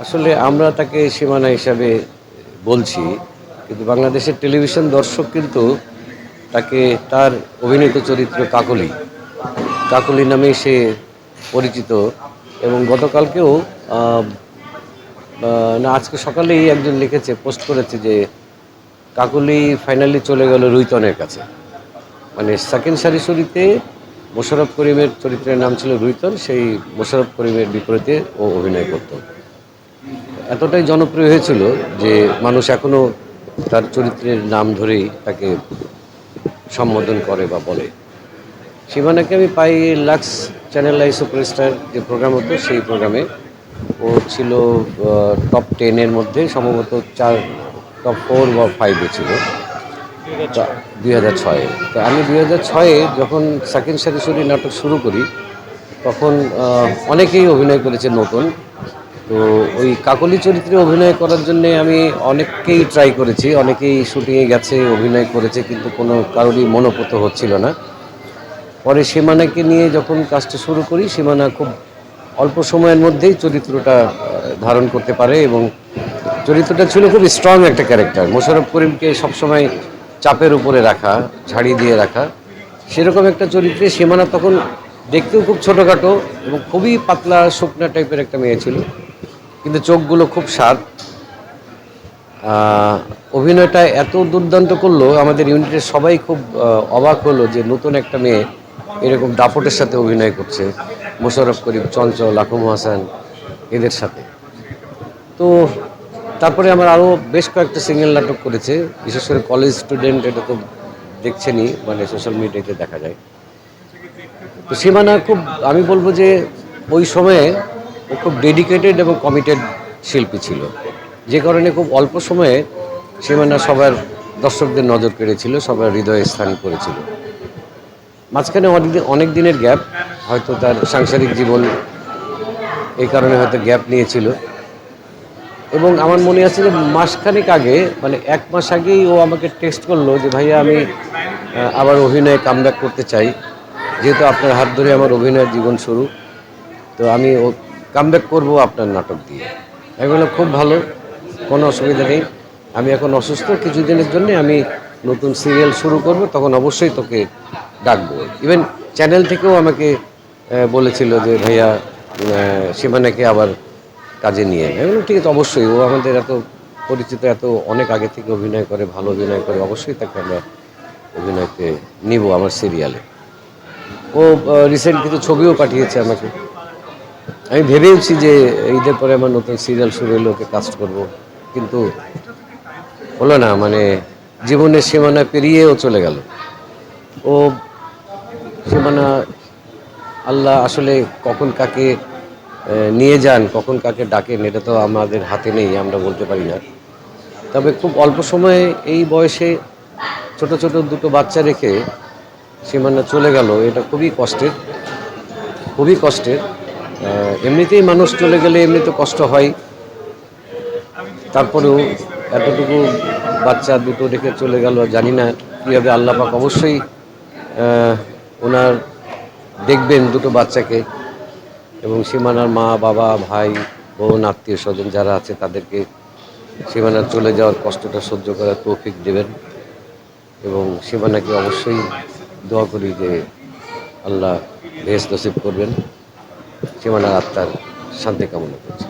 আসলে আমরা তাকে সীমানা হিসাবে বলছি, কিন্তু বাংলাদেশের টেলিভিশন দর্শক কিন্তু তাকে তার অভিনীত চরিত্র কাকলি, কাকলি নামেই সে পরিচিত। এবং গতকালকেও আহ, না আজকে সকালেই একজন লিখেছে, পোস্ট করেছে যে কাকলি ফাইনালি চলে গেল রুইতনের কাছে। মানে সেকেন্ড সারিসুরিতে মোশাররফ করিমের চরিত্রের নাম ছিল রুইতন, সেই মোশাররফ করিমের বিপরীতে ও অভিনয় করত। এতটাই জনপ্রিয় হয়েছিল যে মানুষ এখনো তার চরিত্রের নাম ধরেই তাকে সম্বোধন করে বা বলে। সীমানাকে আমি পাই লাক্স চ্যানেল আই সুপারস্টার যে প্রোগ্রাম হতো, সেই প্রোগ্রামে ও ছিল টপ 10-এর মধ্যে, সম্ভবত টপ 4 বা 5-এ ছিল। 2006-এ। তো আমি 2006-এ যখন সেকেন্ড সারিসুরি নাটক শুরু করি, তখন অনেকেই অভিনয় করেছে নতুন। তো ওই কাকলি চরিত্রে অভিনয় করার জন্যে আমি অনেককেই ট্রাই করেছি, অনেকেই শুটিংয়ে গেছে, অভিনয় করেছে, কিন্তু কোনো কারোরই মনোপুত হচ্ছিল না। পরে সীমানাকে নিয়ে যখন কাজটা শুরু করি, সীমানা খুব অল্প সময়ের মধ্যেই চরিত্রটা ধারণ করতে পারে এবং চরিত্রটা ছিল খুব স্ট্রং একটা ক্যারেক্টার। মোশাররফ করিমকে সবসময় চাপের উপরে রাখা, ঝাড়ি দিয়ে রাখা, সেরকম একটা চরিত্রে সীমানা তখন দেখতেও খুব ছোটোখাটো এবং খুবই পাতলা শুকনা টাইপের একটা মেয়ে ছিল, কিন্তু চোখগুলো খুব শার্প। অভিনয়টা এত দুর্দান্ত করলো, আমাদের ইউনিটের সবাই খুব অবাক হলো যে নতুন একটা মেয়ে এরকম দাপটের সাথে অভিনয় করছে, মোশাররফ করিম, চঞ্চল, আকুম হাসান এদের সাথে। তো তারপরে আমার আরও বেশ কয়েকটা সিঙ্গেল নাটক করেছে, বিশেষ করে কলেজ স্টুডেন্ট, এটা তো দেখছেনই, মানে সোশ্যাল মিডিয়াতে দেখা যায়। তো সীমানা খুব, আমি বলবো যে ওই সময়ে ও খুব ডেডিকেটেড এবং কমিটেড শিল্পী ছিল, যে কারণে খুব অল্প সময়ে সীমানা সবার দর্শকদের নজর কেড়েছিল, সবার হৃদয়ে স্থান করেছিল। মাঝখানে অনেক দিনের গ্যাপ, হয়তো তার সাংসারিক জীবন এই কারণে হয়তো গ্যাপ নিয়েছিল। এবং আমার মনে আছে যে মাসখানেক আগে, মানে 1 মাস আগেই ও আমাকে টেক্সট করলো যে ভাইয়া আমি আবার অভিনয়ে কামব্যাক করতে চাই, যেহেতু আপনার হাত ধরে আমার অভিনয়ের জীবন শুরু, তো আমি কামব্যাক করবো আপনার নাটক দিয়ে। আমি বললাম খুব ভালো, কোনো অসুবিধা নেই, আমি এখন অসুস্থ, কিছুদিনের জন্য আমি নতুন সিরিয়াল শুরু করব, তখন অবশ্যই তোকে ডাকবো। ইভেন চ্যানেল থেকেও আমাকে বলেছিল যে ভাইয়া সীমানাকে আবার কাজে নিয়ে। আমি বললাম ঠিক আছে, অবশ্যই, ও আমাদের এত পরিচিত, এত অনেক আগে থেকে অভিনয় করে, ভালো অভিনয় করে, অবশ্যই তাকে আমরা অভিনয়তে নিব আমার সিরিয়ালে। ও রিসেন্ট কিছু ছবিও পাঠিয়েছে আমাকে। আমি ভেবেওছি যে ঈদের পরে আমার নতুন সিরিয়াল শুরু হলে ওকে কাস্ট করবো, কিন্তু হলো না। মানে জীবনের সীমানা পেরিয়েও চলে গেল ও। সীমানা, আল্লাহ আসলে কখন কাকে নিয়ে যান, কখন কাকে ডাকেন, এটা তো আমাদের হাতে নেই, আমরা বলতে পারি না। তবে খুব অল্প সময়ে এই বয়সে ছোট ছোট দুটো বাচ্চা রেখে সীমানা চলে গেল, এটা খুবই কষ্টের, খুবই কষ্টের। এমনিতেই মানুষ চলে গেলে এমনিতে কষ্ট হয়, তারপরেও এতটুকু বাচ্চা দুটো রেখে চলে গেল, জানি না কীভাবে। আল্লাহ পাক অবশ্যই ওনার দেখবেন দুটো বাচ্চাকে, এবং সীমানার মা, বাবা, ভাই, বোন, আত্মীয় স্বজন যারা আছে তাদেরকে সীমানার চলে যাওয়ার কষ্টটা সহ্য করার তৌফিক দেবেন। এবং সীমানাকে অবশ্যই দোয়া করি যে আল্লাহ বেহেশত নসিব করবেন। সীমানার আত্মার শান্তি কামনা করছি।